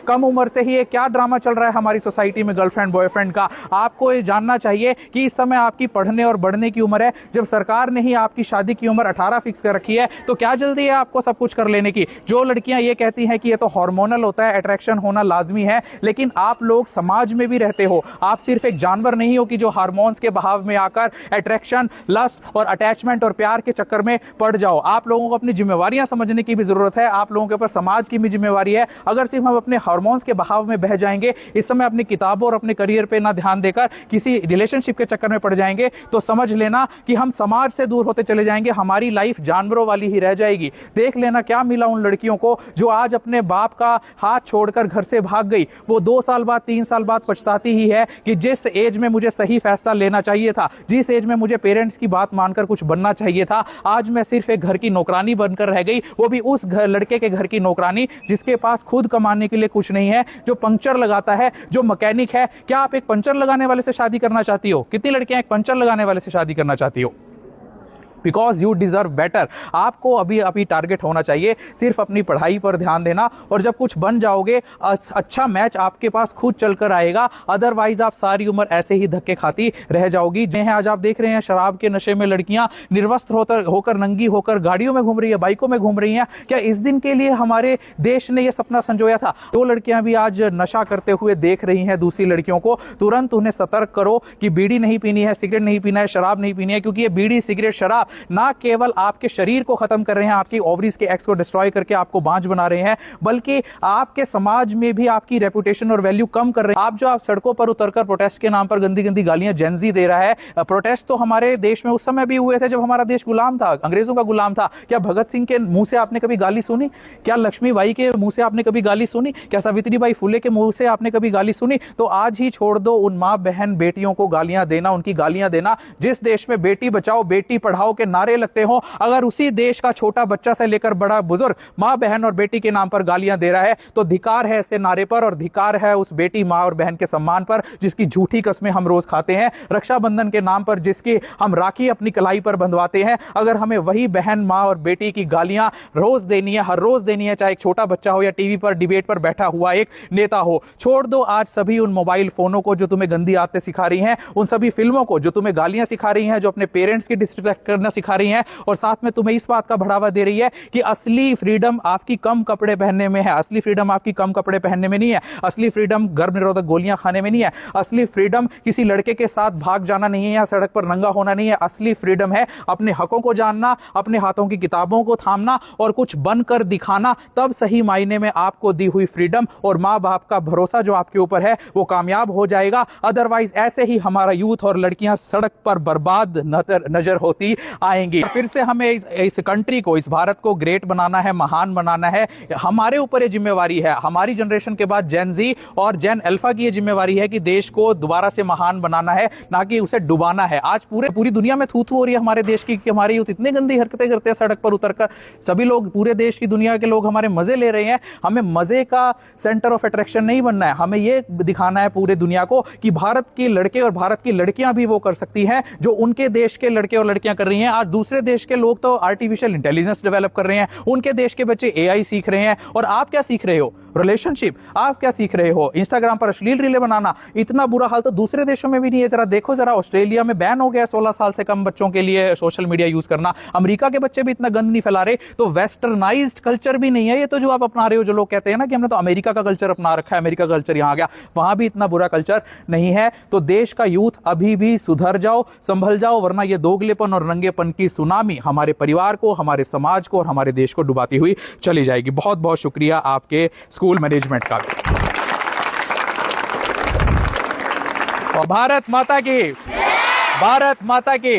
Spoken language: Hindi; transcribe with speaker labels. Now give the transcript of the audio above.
Speaker 1: कम उम्र से ही ये क्या ड्रामा चल रहा है हमारी सोसाइटी में गर्लफ्रेंड बॉयफ्रेंड का। आपको ये जानना चाहिए कि इस समय आपकी पढ़ने और बढ़ने की उम्र है। जब सरकार ने ही आपकी शादी की उम्र 18 फिक्स कर रखी है तो क्या जल्दी है आपको सब कुछ कर लेने की। जो लड़कियां ये कहती हैं कि ये तो हार्मोनल होता है, अट्रैक्शन होना लाजमी है, लेकिन आप लोग समाज में भी रहते हो। आप सिर्फ एक जानवर नहीं हो कि जो हार्मोन्स के बहाव में आकर अट्रैक्शन, लस्ट और अटैचमेंट और प्यार के चक्कर में पड़ जाओ। आप लोगों को अपनी जिम्मेवारियां समझने की भी जरूरत है। आप लोगों के ऊपर समाज की भी जिम्मेवारी है। अगर सिर्फ हम अपने हार्मोन्स के बहाव में बह जाएंगे, इस समय अपनी किताबों और अपने करियर पे ना ध्यान देकर किसी रिलेशनशिप के चक्कर में पड़ जाएंगे, तो समझ लेना कि हम समाज से दूर होते चले जाएंगे। हमारी लाइफ जानवरों वाली ही रह जाएगी। देख लेना क्या मिला उन लड़कियों को जो आज अपने बाप का हाथ छोड़कर घर से भाग गई। वो 2 साल बाद 3 साल बाद पछताती ही है कि जिस एज में मुझे सही फैसला लेना चाहिए था, जिस एज में मुझे पेरेंट्स की बात मानकर कुछ बनना चाहिए था, आज मैं सिर्फ एक घर की नौकरानी बनकर रह गई। वो भी उस लड़के के घर की नौकरानी जिसके पास खुद कमाने के लिए कुछ नहीं है, जो पंक्चर लगाता है, जो मैकेनिक है। क्या आप एक पंचर लगाने वाले से शादी करना चाहती हो? कितनी लड़कियां एक पंचर लगाने वाले से शादी करना चाहती हो? Because you deserve better. आपको अभी टारगेट होना चाहिए सिर्फ अपनी पढ़ाई पर ध्यान देना, और जब कुछ बन जाओगे अच्छा मैच आपके पास खुद चलकर आएगा। अदरवाइज आप सारी उम्र ऐसे ही धक्के खाती रह जाओगी। जिन्हें आज आप देख रहे हैं शराब के नशे में लड़कियां निर्वस्त्र होकर नंगी होकर गाड़ियों में घूम रही है, बाइकों में घूम रही हैं। क्या इस दिन के लिए हमारे देश ने यह सपना संजोया था? दो लड़कियां भी आज नशा करते हुए देख रही हैं दूसरी लड़कियों को। तुरंत उन्हें सतर्क करो कि बीड़ी नहीं पीनी है, सिगरेट नहीं पीना है, शराब नहीं पीनी है, क्योंकि ये बीड़ी सिगरेट शराब ना केवल आपके शरीर को खत्म कर रहे हैं, आपकी ओवरीज के एक्स को डिस्ट्रॉय करके आपको बांझ बना रहे हैं, बल्कि आपके समाज में भी आपकी रेपुटेशन और वैल्यू कम कर रहे हैं। आप सड़कों पर उतरकर प्रोटेस्ट के नाम पर गंदी गंदी गालियां जेनजी दे रहा है। प्रोटेस्ट तो हमारे देश में उस समय भी हुए थे जब हमारा देश गुलाम था, अंग्रेजों का गुलाम था। क्या भगत सिंह के मुंह से आपने कभी गाली सुनी? क्या लक्ष्मीबाई के मुंह से आपने कभी गाली सुनी? क्या सावित्रीबाई फुले के मुंह से आपने कभी गाली सुनी? तो आज ही छोड़ दो उन मां बहन बेटियों को गालियां देना, उनकी गालियां देना। जिस देश में बेटी बचाओ बेटी पढ़ाओ के नारे लगते हो, अगर उसी देश का छोटा बच्चा से लेकर बड़ा बुजुर्ग मां बहन और बेटी के नाम पर गालियां दे रहा है, तो धिकार है ऐसे नारे पर, और धिकार है उस बेटी मां और बहन के सम्मान पर जिसकी झूठी कस्में हम रोज खाते हैं। रक्षाबंधन के नाम पर जिसकी हम राखी अपनी कलाई पर बंधवाते हैं, अगर हमें वही बहन मां और बेटी की गालियां रोज देनी है, हर रोज देनी है, चाहे एक छोटा बच्चा हो या टीवी पर डिबेट पर बैठा हुआ एक नेता हो। छोड़ दो आज सभी उन मोबाइल फोनों को जो तुम्हें गंदी आदतें सिखा रही हैं, उन सभी फिल्मों को जो तुम्हें गालियां सिखा रही हैं, जो अपने पेरेंट्स की डिसरिस्पेक्ट करना सिखा रही हैं, और साथ में तुम्हें इस बात का बढ़ावा दे रही है कि असली फ्रीडम आपकी कम कपड़े पहनने में है। असली फ्रीडम आपकी कम कपड़े पहनने में नहीं है। असली फ्रीडम गर्भ निरोधक गोलियां खाने में नहीं है। असली फ्रीडम किसी लड़के के साथ भाग जाना नहीं है या सड़क पर नंगा होना नहीं है। असली फ्रीडम है अपने हकों को जानना, अपने हाथों की किताबों को थामना और कुछ बनकर दिखाना। तब सही मायने में आपको दी हुई फ्रीडम और मां बाप का भरोसा जो आपके ऊपर है वो कामयाब हो जाएगा। अदरवाइज ऐसे ही हमारा यूथ और लड़कियां सड़क पर बर्बाद नजर होती आएंगी। फिर से हमें इस कंट्री को, इस भारत को ग्रेट बनाना है, महान बनाना है। हमारे ऊपर ये जिम्मेवारी है। हमारी जनरेशन के बाद जेन जी और जेन अल्फा की ये जिम्मेवारी है कि देश को दोबारा से महान बनाना है, ना कि उसे डुबाना है। आज पूरी दुनिया में थू-थू हो रही है हमारे देश की कि हमारे यूथ इतनी गंदी हरकतें करते हैं सड़क पर उतरकर। सभी लोग, पूरे देश की दुनिया के लोग हमारे मजे ले रहे हैं। हमें मजे का सेंटर ऑफ अट्रैक्शन नहीं बनना है। हमें यह दिखाना है पूरे दुनिया को कि भारत के लड़के और भारत की लड़कियां भी वो कर सकती हैं जो उनके देश के लड़के और लड़कियां कर रही हैं। आज दूसरे देश के लोग तो आर्टिफिशियल इंटेलिजेंस डेवलप कर रहे हैं, उनके देश के बच्चे एआई सीख रहे हैं, और आप क्या सीख रहे हो? रिलेशनशिप। आप क्या सीख रहे हो? इंस्टाग्राम पर अश्लील रीलें बनाना। इतना बुरा हाल तो दूसरे देशों में भी नहीं है। जरा देखो, जरा ऑस्ट्रेलिया में बैन हो गया 16 साल से कम बच्चों के लिए सोशल मीडिया यूज करना। अमेरिका के बच्चे भी इतना गंद नहीं फैला रहे। तो वेस्टर्नाइज्ड कल्चर भी नहीं है ये तो जो आप अपना रहे हो। जो लोग कहते हैं ना कि हमने तो अमेरिका का कल्चर अपना रखा है, अमेरिका कल्चर यहां आ गया, वहां भी इतना बुरा कल्चर नहीं है। तो देश का यूथ अभी भी सुधर जाओ, संभल जाओ, वरना ये दोगलेपन और रंगेपन की सुनामी हमारे परिवार को, हमारे समाज को और हमारे देश को डुबाती हुई चली जाएगी। बहुत बहुत शुक्रिया आपके स्कूल मैनेजमेंट का। भारत माता की, भारत माता की।